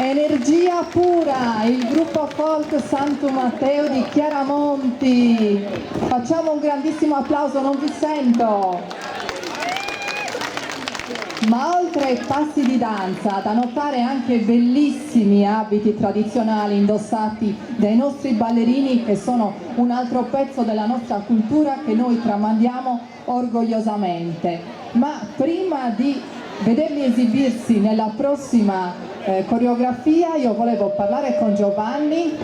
Energia pura, il gruppo folk Santo Matteo di Chiaramonti. Facciamo un grandissimo applauso, non vi sento. Ma oltre ai passi di danza, da notare anche bellissimi abiti tradizionali indossati dai nostri ballerini, che sono un altro pezzo della nostra cultura che noi tramandiamo orgogliosamente. Ma prima di vederli esibirsi nella prossima coreografia, io volevo parlare con Giovanni